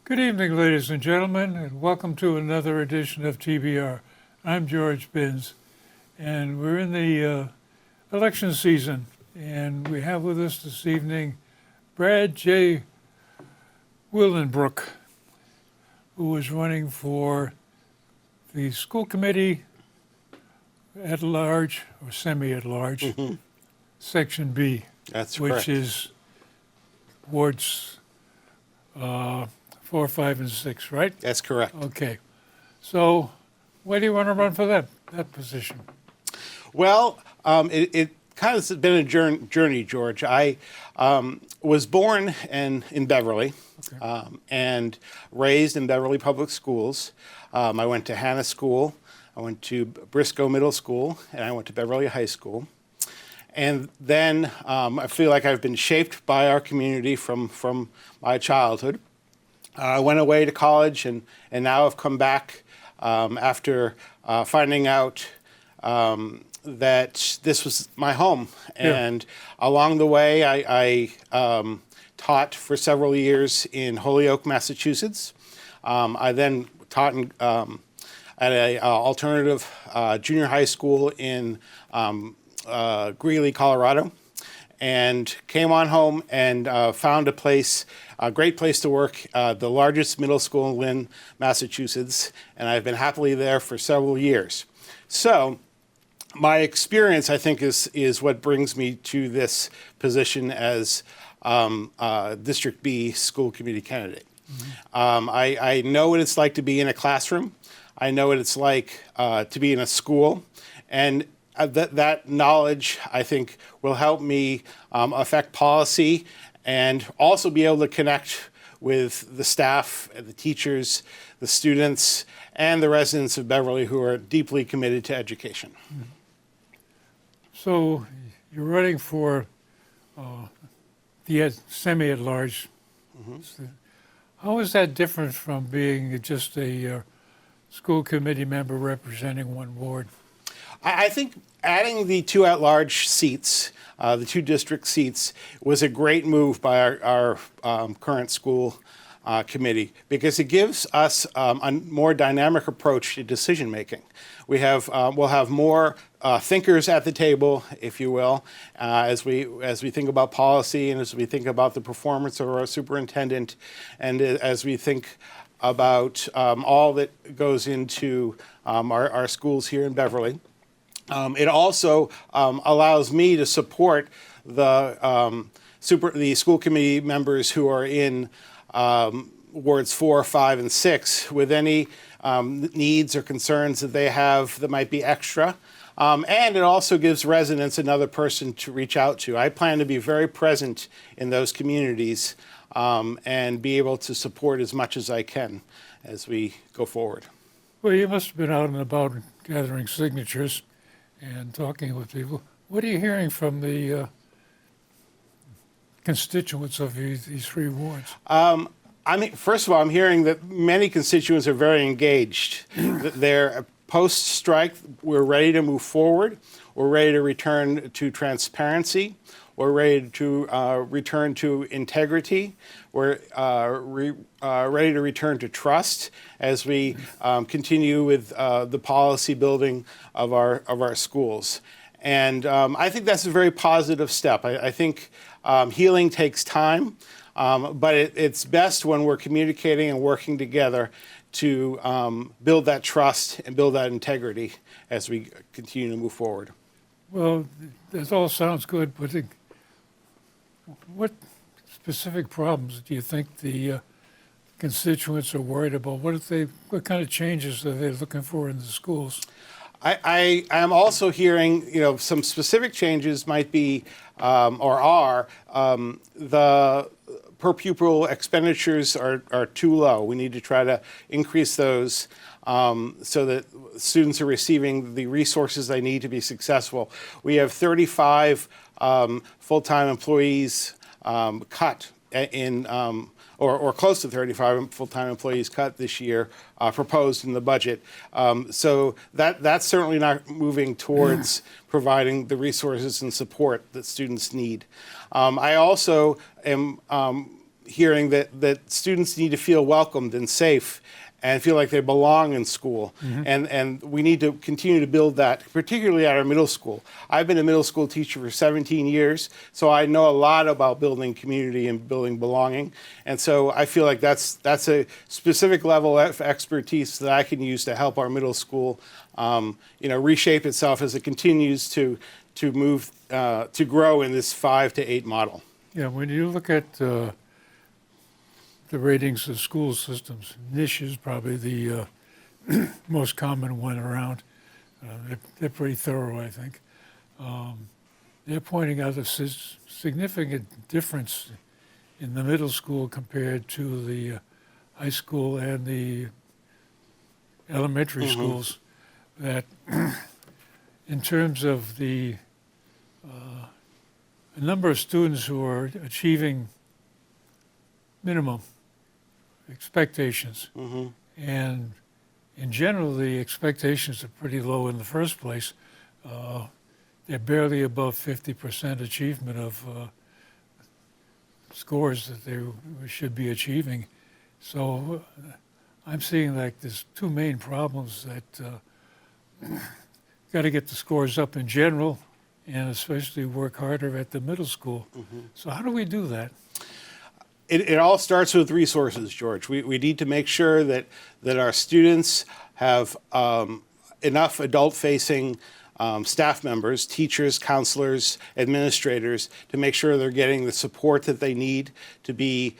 Good evening, ladies and gentlemen, and welcome to another edition of TBR. I'm George Binns, and we're in the election season, and we have with us this evening Brad J. Willenbrook, who is running for the school committee at large, or semi-at-large, Section B, That's which correct. is wards 4, 5, and 6, right? That's correct. Okay. So why do you want to run for that position? Well, it kind of has been a journey, George. I was born in Beverly and raised in Beverly Public Schools. I went to Hannah School, I went to Briscoe Middle School, and I went to Beverly High School. And then I feel like I've been shaped by our community from my childhood. I went away to college and now I've come back after finding out that this was my home. And along the way, I taught for several years in Holyoke, Massachusetts. I then taught at an alternative junior high school in Greeley, Colorado, and came on home and found a great place to work, the largest middle school in Lynn, Massachusetts, and I've been happily there for several years. So my experience, I think, is what brings me to this position as District B school committee candidate. I know what it's like to be in a classroom. I know what it's like to be in a school, and that knowledge, I think, will help me affect policy and also be able to connect with the staff, the teachers, the students, and the residents of Beverly who are deeply committed to education. So you're running for the semi-at-large. How is that different from being just a school committee member representing one ward? I think adding the two at-large seats, the two district seats, was a great move by our current school committee because it gives us a more dynamic approach to decision making. We'll have more thinkers at the table, if you will, as we think about policy and as we think about the performance of our superintendent, and as we think about all that goes into our schools here in Beverly. It also allows me to support the school committee members who are in wards 4, 5, and 6 with any needs or concerns that they have that might be extra. And it also gives residents another person to reach out to. I plan to be very present in those communities and be able to support as much as I can as we go forward. Well, you must have been out and about gathering signatures and talking with people. What are you hearing from the constituents of these three wards? First of all, I'm hearing that many constituents are very engaged. They're post-strike. We're ready to move forward. We're ready to return to transparency. We're ready to return to integrity. We're ready to return to trust as we continue with the policy building of our schools. And I think that's a very positive step. I think healing takes time, but it's best when we're communicating and working together to build that trust and build that integrity as we continue to move forward. Well, that all sounds good, but what specific problems do you think the constituents are worried about? What kind of changes are they looking for in the schools? I am also hearing, some specific changes might be or are the per pupil expenditures are too low. We need to try to increase those so that students are receiving the resources they need to be successful. We have 35 full-time employees cut in, or close to 35 full-time employees cut this year, proposed in the budget. So that's certainly not moving towards providing the resources and support that students need. I also am hearing that students need to feel welcomed and safe and feel like they belong in school. And we need to continue to build that, particularly at our middle school. I've been a middle school teacher for 17 years, so I know a lot about building community and building belonging. And so I feel like that's a specific level of expertise that I can use to help our middle school, reshape itself as it continues to move, to grow in this 5 to 8 model. Yeah, when you look at the ratings of school systems, NISH is probably the most common one around. They're pretty thorough, I think. They're pointing out a significant difference in the middle school compared to the high school and the elementary schools, that in terms of the number of students who are achieving minimum expectations, and in general the expectations are pretty low in the first place. They're barely above 50% achievement of scores that they should be achieving. So I'm seeing like there's two main problems that got to get the scores up in general, and especially work harder at the middle school. So how do we do that? It all starts with resources, George. We need to make sure that our students have enough adult-facing staff members, teachers, counselors, administrators, to make sure they're getting the support that they need to be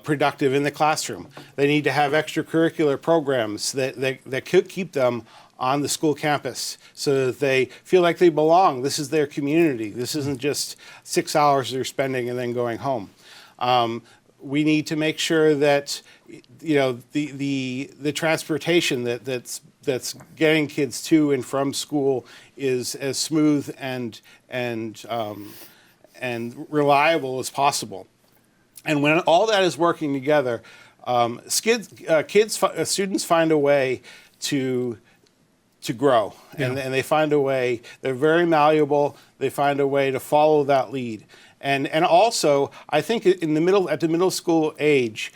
productive in the classroom. They need to have extracurricular programs that could keep them on the school campus so that they feel like they belong. This is their community. This isn't just 6 hours they're spending and then going home. We need to make sure that the transportation that's getting kids to and from school is as smooth and reliable as possible. And when all that is working together, students find a way to grow, and they find a way. They're very malleable. They find a way to follow that lead. And also, I think at the middle school age,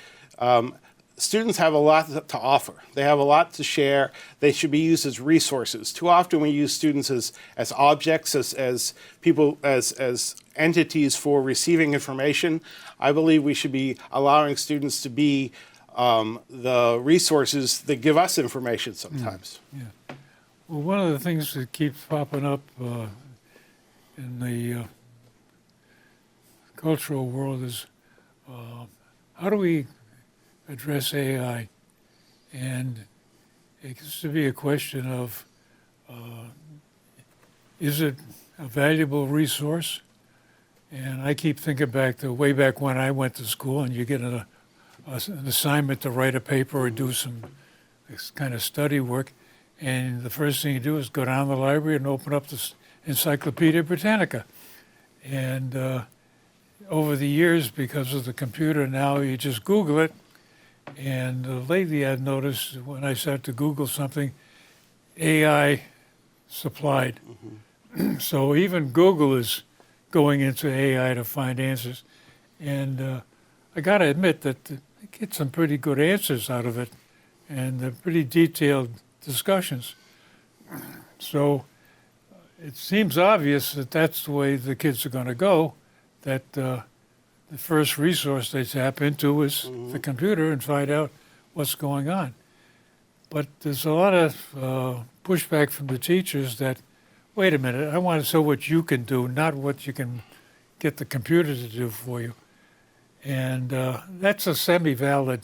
students have a lot to offer. They have a lot to share. They should be used as resources. Too often we use students as objects, as people, as entities for receiving information. I believe we should be allowing students to be the resources that give us information sometimes. Yeah. Well, one of the things that keeps popping up in the cultural world is how do we address AI? And it gets to be a question of is it a valuable resource? And I keep thinking back to way back when I went to school, and you get an assignment to write a paper or do some kind of study work, and the first thing you do is go down to the library and open up the Encyclopedia Britannica. And over the years, because of the computer, now you just Google it. And lately I've noticed when I start to Google something, AI supplied. So even Google is going into AI to find answers. And I got to admit that I get some pretty good answers out of it, and they're pretty detailed discussions. So it seems obvious that that's the way the kids are going to go, that the first resource they tap into is the computer and find out what's going on. But there's a lot of pushback from the teachers that, wait a minute, I want to know what you can do, not what you can get the computer to do for you. And that's a semi-valid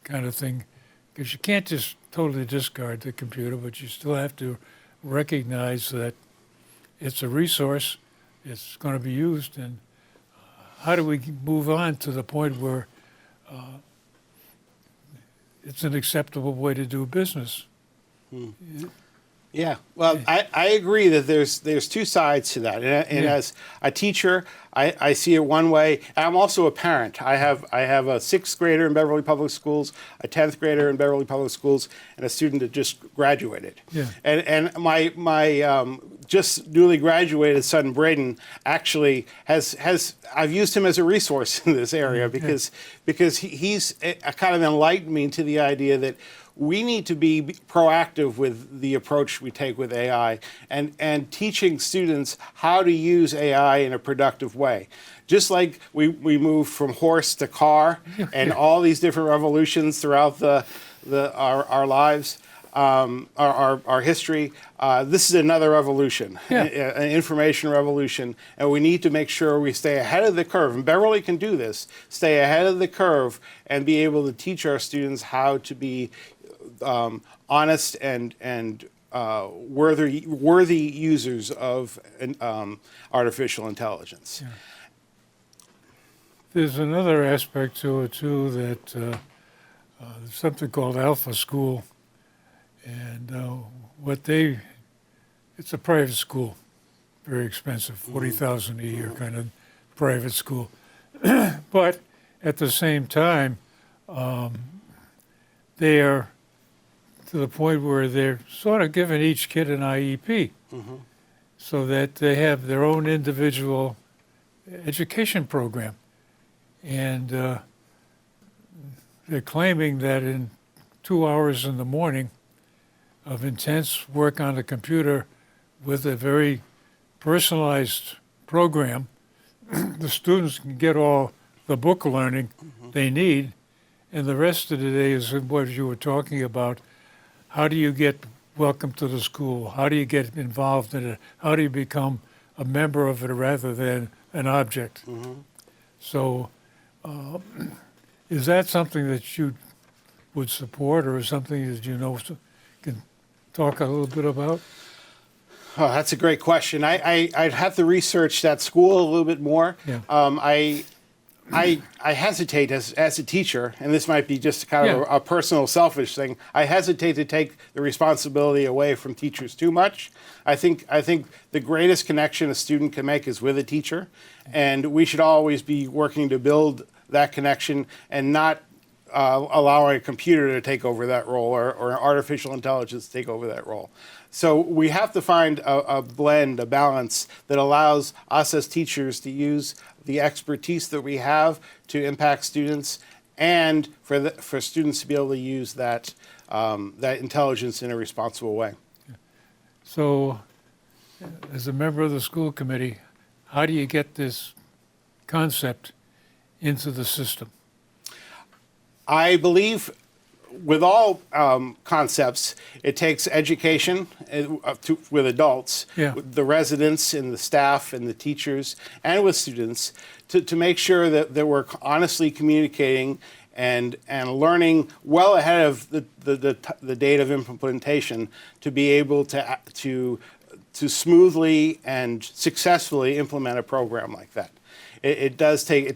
kind of thing, because you can't just totally discard the computer, but you still have to recognize that it's a resource, it's going to be used, and how do we move on to the point where it's an acceptable way to do business? Yeah, well, I agree that there's two sides to that, and as a teacher, I see it one way. And I'm also a parent. I have a 6th grader in Beverly Public Schools, a 10th grader in Beverly Public Schools, and a student that just graduated. Yeah. And my just newly graduated son Braden actually has I've used him as a resource in this area because he's kind of enlightened me to the idea that we need to be proactive with the approach we take with AI and teaching students how to use AI in a productive way. Just like we moved from horse to car and all these different revolutions throughout our lives, our history. This is another revolution, an information revolution, and we need to make sure we stay ahead of the curve. And Beverly can do this, stay ahead of the curve and be able to teach our students how to be honest and worthy users of artificial intelligence. Yeah. There's another aspect to it too that there's something called Alpha School, and it's a private school, very expensive, $40,000 a year kind of private school, but at the same time, they are to the point where they're sort of giving each kid an IEP, so that they have their own individual education program. And they're claiming that in 2 hours in the morning of intense work on the computer with a very personalized program, the students can get all the book learning they need, and the rest of the day is what you were talking about. How do you get welcome to the school? How do you get involved in it? How do you become a member of it rather than an object? So is that something that you would support, or something that you know can talk a little bit about? Oh, that's a great question. I'd have to research that school a little bit more. Yeah. I hesitate as a teacher, and this might be just kind of a personal selfish thing. I hesitate to take the responsibility away from teachers too much. I think the greatest connection a student can make is with a teacher, and we should always be working to build that connection and not allowing a computer to take over that role or artificial intelligence to take over that role. So we have to find a blend, a balance that allows us as teachers to use the expertise that we have to impact students, and for students to be able to use that intelligence in a responsible way. So, as a member of the school committee, how do you get this concept into the system? I believe with all concepts, it takes education with adults, with the residents and the staff and the teachers, and with students to make sure that we're honestly communicating and learning well ahead of the date of implementation to be able to smoothly and successfully implement a program like that. It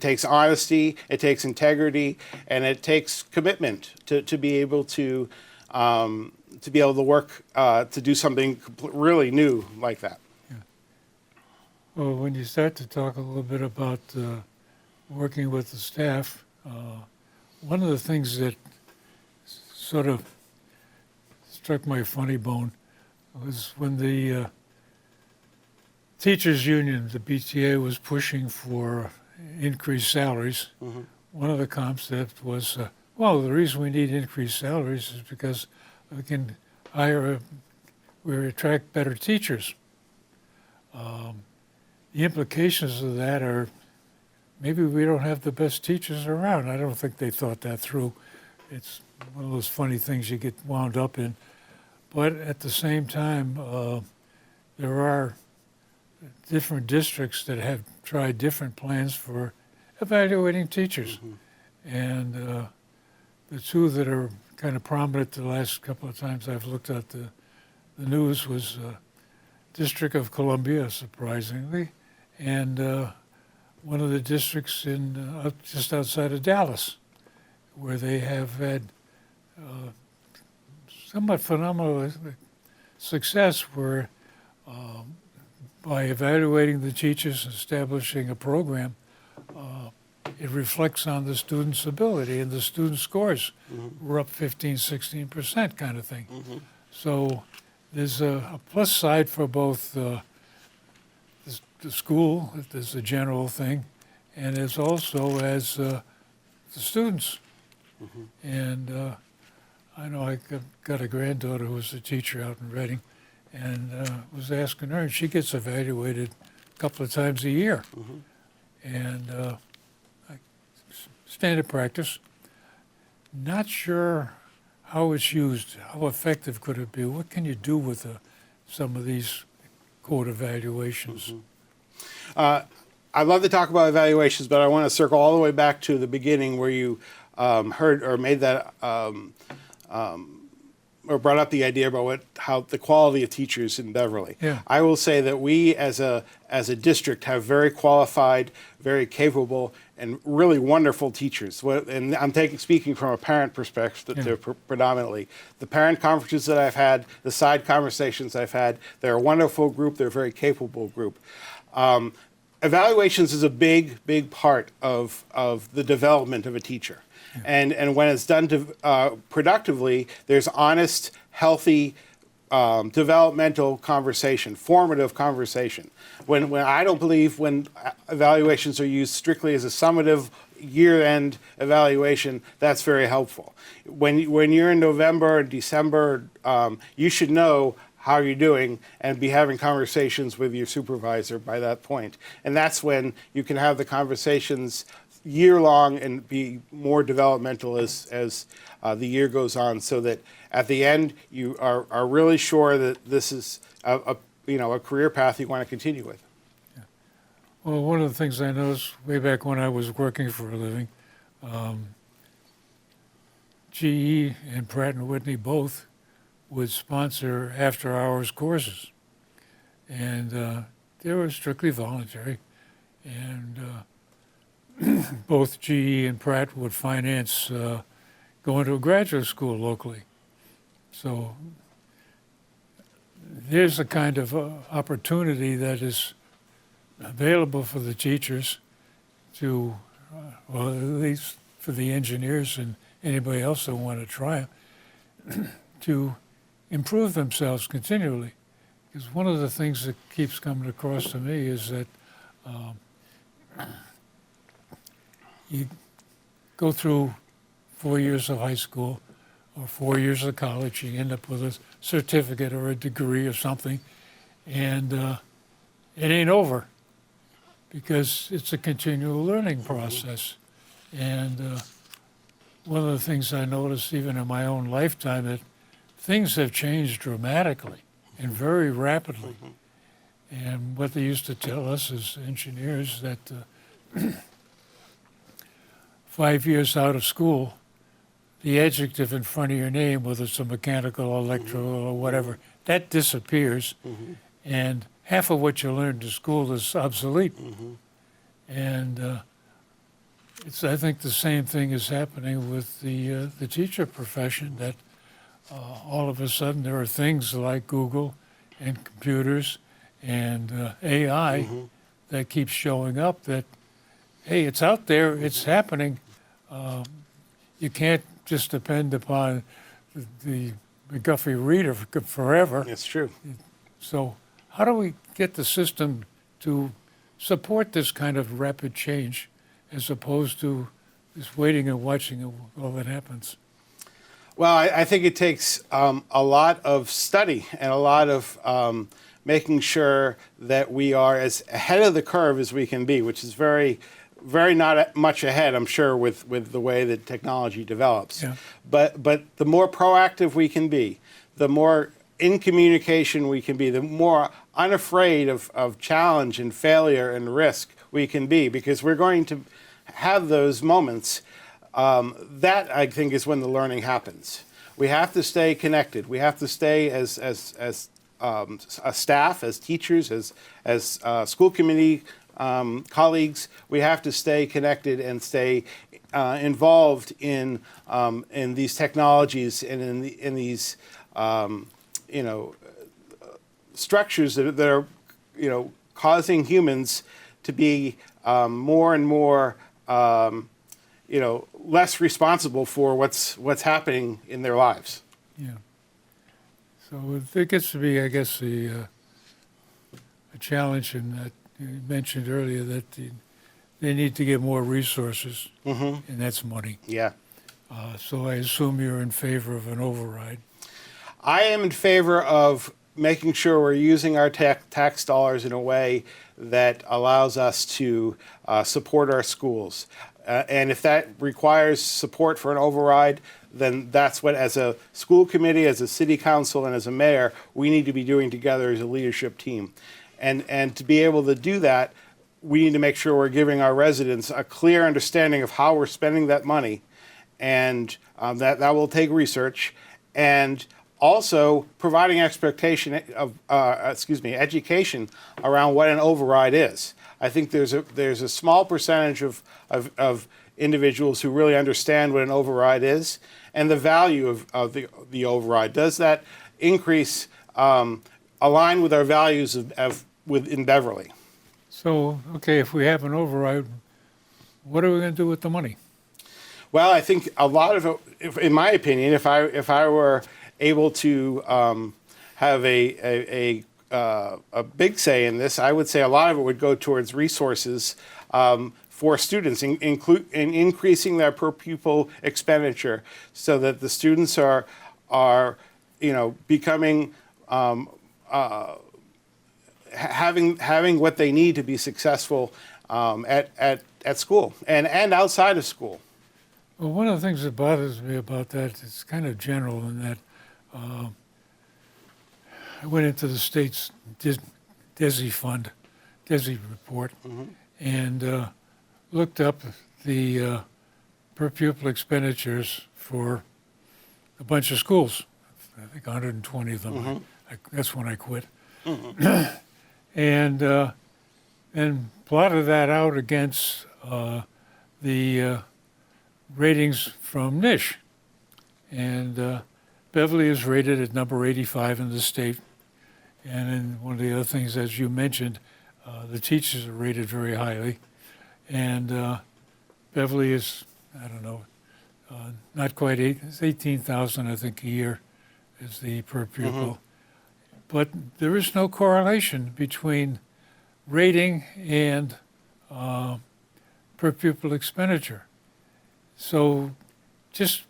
takes honesty, it takes integrity, and it takes commitment to be able to work to do something really new like that. Yeah. Well, when you start to talk a little bit about working with the staff, one of the things that sort of struck my funny bone was when the teachers union, the BTA, was pushing for increased salaries. One of the concepts was, well, the reason we need increased salaries is because we can we attract better teachers. The implications of that are maybe we don't have the best teachers around. I don't think they thought that through. It's one of those funny things you get wound up in. But at the same time, there are different districts that have tried different plans for evaluating teachers. And the two that are kind of prominent the last couple of times I've looked at the news was District of Columbia, surprisingly, and one of the districts in just outside of Dallas, where they have had somewhat phenomenal success where by evaluating the teachers and establishing a program, it reflects on the student's ability, and the student scores were up 15, 16% kind of thing. So there's a plus side for both the school, there's a general thing, and there's also as the students. And I know I got a granddaughter who's a teacher out in Reading, and was asking her, and she gets evaluated a couple of times a year. And standard practice. Not sure how it's used, how effective could it be? What can you do with some of these quote evaluations? I'd love to talk about evaluations, but I want to circle all the way back to the beginning where you heard or made that or brought up the idea about how the quality of teachers in Beverly. Yeah. I will say that we as a district have very qualified, very capable, and really wonderful teachers. And I'm speaking from a parent perspective predominantly. The parent conferences that I've had, the side conversations I've had, they're a wonderful group. They're a very capable group. Evaluations is a big, big part of the development of a teacher. And when it's done productively, there's honest, healthy, developmental conversation, formative conversation. When I don't believe when evaluations are used strictly as a summative year-end evaluation, that's very helpful. When you're in November and December, you should know how you're doing and be having conversations with your supervisor by that point. And that's when you can have the conversations year-long and be more developmental as the year goes on, so that at the end you are really sure that this is a career path you want to continue with. Yeah. Well, one of the things I noticed way back when I was working for a living, GE and Pratt & Whitney both would sponsor after-hours courses, and they were strictly voluntary, and both GE and Pratt would finance going to a graduate school locally. So there's a kind of opportunity that is available for the teachers to, well, at least for the engineers and anybody else that want to try it, to improve themselves continually. Because one of the things that keeps coming across to me is that you go through 4 years of high school or 4 years of college, you end up with a certificate or a degree or something, and it ain't over because it's a continual learning process. And one of the things I noticed even in my own lifetime, that things have changed dramatically and very rapidly. And what they used to tell us as engineers that 5 years out of school, the adjective in front of your name, whether it's a mechanical, electrical, or whatever, that disappears. And half of what you learned in school is obsolete. And I think the same thing is happening with the teacher profession, that all of a sudden there are things like Google and computers and AI that keep showing up that, hey, it's out there, it's happening. You can't just depend upon the McGuffey reader forever. It's true. So how do we get the system to support this kind of rapid change as opposed to just waiting and watching all that happens? Well, I think it takes a lot of study and a lot of making sure that we are as ahead of the curve as we can be, which is very, very not much ahead, I'm sure, with the way that technology develops. Yeah. But the more proactive we can be, the more in communication we can be, the more unafraid of challenge and failure and risk we can be, because we're going to have those moments. That, I think, is when the learning happens. We have to stay connected. We have to stay as a staff, as teachers, as school committee colleagues. We have to stay connected and stay involved in these technologies and in these structures that are causing humans to be more and more less responsible for what's happening in their lives. Yeah. So it gets to be, I guess, a challenge, and that you mentioned earlier that they need to get more resources, and that's money. Yeah. So I assume you're in favor of an override. I am in favor of making sure we're using our tax dollars in a way that allows us to support our schools. And if that requires support for an override, then that's what, as a school committee, as a city council, and as a mayor, we need to be doing together as a leadership team. And to be able to do that, we need to make sure we're giving our residents a clear understanding of how we're spending that money, and that will take research, and also providing expectation of education around what an override is. I think there's a small percentage of individuals who really understand what an override is and the value of the override. Does that increase align with our values in Beverly? So, okay, if we have an override, what are we going to do with the money? Well, I think a lot of it, in my opinion, if I were able to have a big say in this, I would say a lot of it would go towards resources for students, in increasing their per pupil expenditure, so that the students are becoming having what they need to be successful at school and outside of school. Well, one of the things that bothers me about that, it's kind of general in that I went into the state's DESI report, and looked up the per pupil expenditures for a bunch of schools. I think 120 of them. That's when I quit. And plotted that out against the ratings from NISH. And Beverly is rated at number 85 in the state. And then one of the other things, as you mentioned, the teachers are rated very highly. And Beverly is, I don't know, not quite it's 18,000, I think, a year is the per pupil. But there is no correlation between rating and per pupil expenditure. So just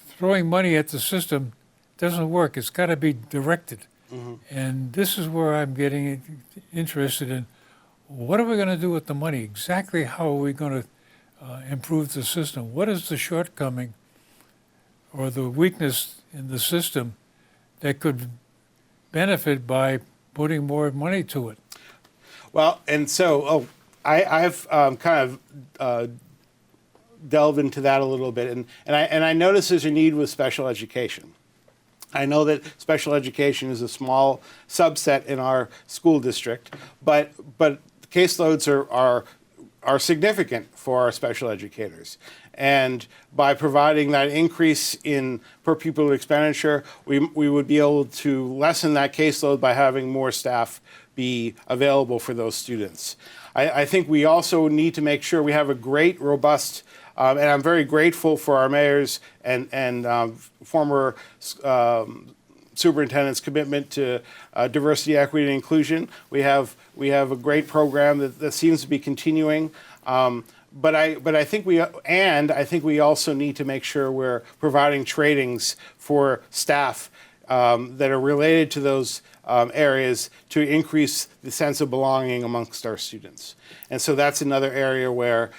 throwing money at the system doesn't work. It's got to be directed. And this is where I'm getting interested in, what are we going to do with the money? Exactly how are we going to improve the system? What is the shortcoming or the weakness in the system that could benefit by putting more money to it? Well, and so I've kind of delved into that a little bit, and I notice there's a need with special education. I know that special education is a small subset in our school district, but caseloads are significant for our special educators. And by providing that increase in per pupil expenditure, we would be able to lessen that caseload by having more staff be available for those students. I think we also need to make sure we have a great, robust, and I'm very grateful for our mayors and former superintendent's commitment to diversity, equity, and inclusion. We have a great program that seems to be continuing. But I think we also need to make sure we're providing trainings for staff that are related to those areas to increase the sense of belonging amongst our students. And so that's another area where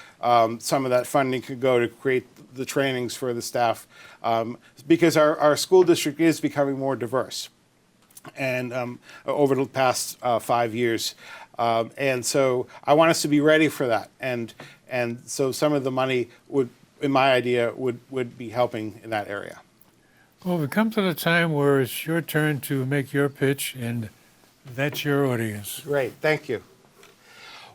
some of that funding could go to create the trainings for the staff, because our school district is becoming more diverse, and over the past 5 years. And so I want us to be ready for that. And so some of the money would, in my idea, would be helping in that area. Well, we come to the time where it's your turn to make your pitch, and that's your audience. Great, thank you.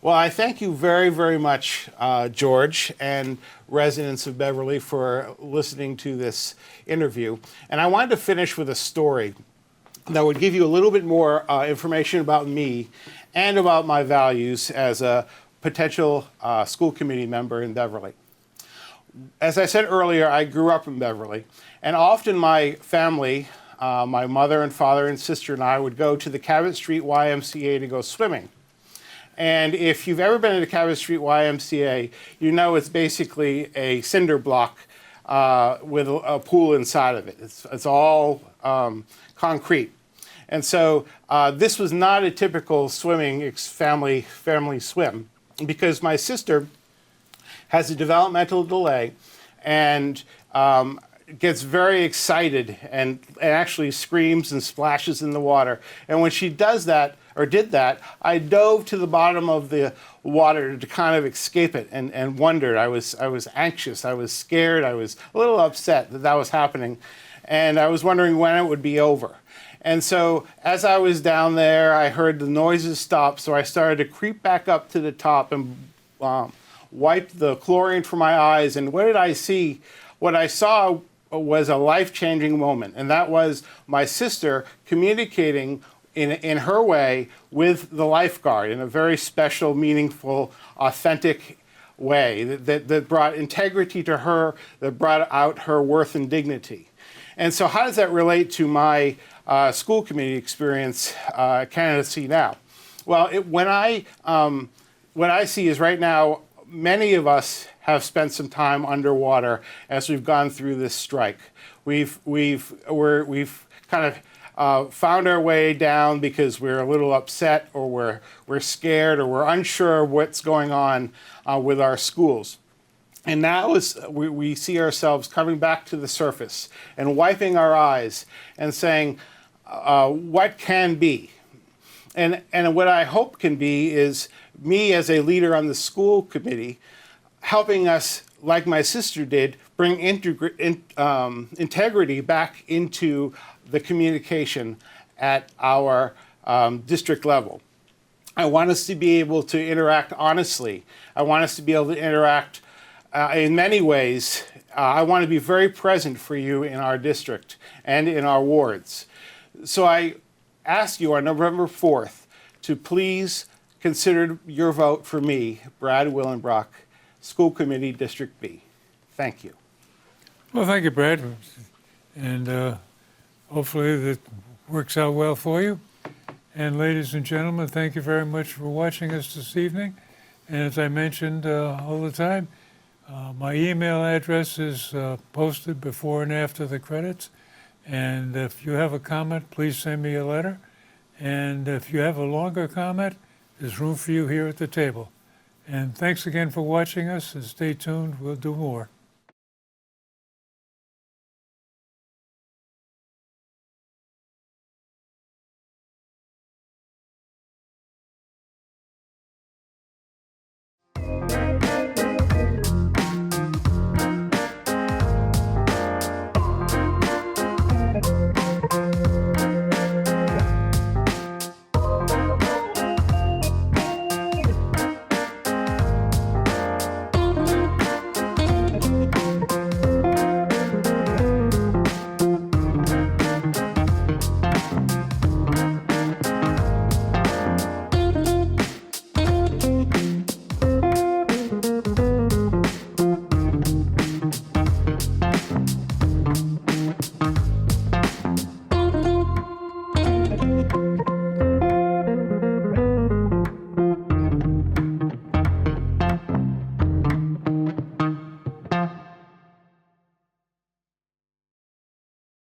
Well, I thank you very, very much, George, and residents of Beverly, for listening to this interview. And I wanted to finish with a story that would give you a little bit more information about me and about my values as a potential school committee member in Beverly. As I said earlier, I grew up in Beverly, and often my family my mother and father and sister and I would go to the Cabot Street YMCA to go swimming. And if you've ever been to the Cabot Street YMCA, you know it's basically a cinder block with a pool inside of it. It's all concrete. And so this was not a typical swimming family swim, because my sister has a developmental delay and gets very excited and actually screams and splashes in the water. And when she does that, or did that, I dove to the bottom of the water to kind of escape it and wondered. I was anxious, I was scared, I was a little upset that that was happening. And I was wondering when it would be over. And so as I was down there, I heard the noises stop, so I started to creep back up to the top and wipe the chlorine from my eyes. And what did I see? What I saw was a life-changing moment, and that was my sister communicating in her way with the lifeguard in a very special, meaningful, authentic way that brought integrity to her, that brought out her worth and dignity. And so how does that relate to my school committee experience candidacy now? Well, what I see is right now, many of us have spent some time underwater as we've gone through this strike. We've kind of found our way down because we're a little upset, or we're scared, or we're unsure of what's going on with our schools. And now we see ourselves coming back to the surface and wiping our eyes and saying, what can be? And what I hope can be is me as a leader on the school committee helping us, like my sister did, bring integrity back into the communication at our district level. I want us to be able to interact honestly. I want us to be able to interact in many ways. I want to be very present for you in our district and in our wards. So I ask you on November 4th to please consider your vote for me, Brad Willenbrock, School Committee District B. Thank you. Well, thank you, Brad. And hopefully that works out well for you. And ladies and gentlemen, thank you very much for watching us this evening. And as I mentioned all the time, my email address is posted before and after the credits. And if you have a comment, please send me a letter. And if you have a longer comment, there's room for you here at the table. And thanks again for watching us, and stay tuned. We'll do more.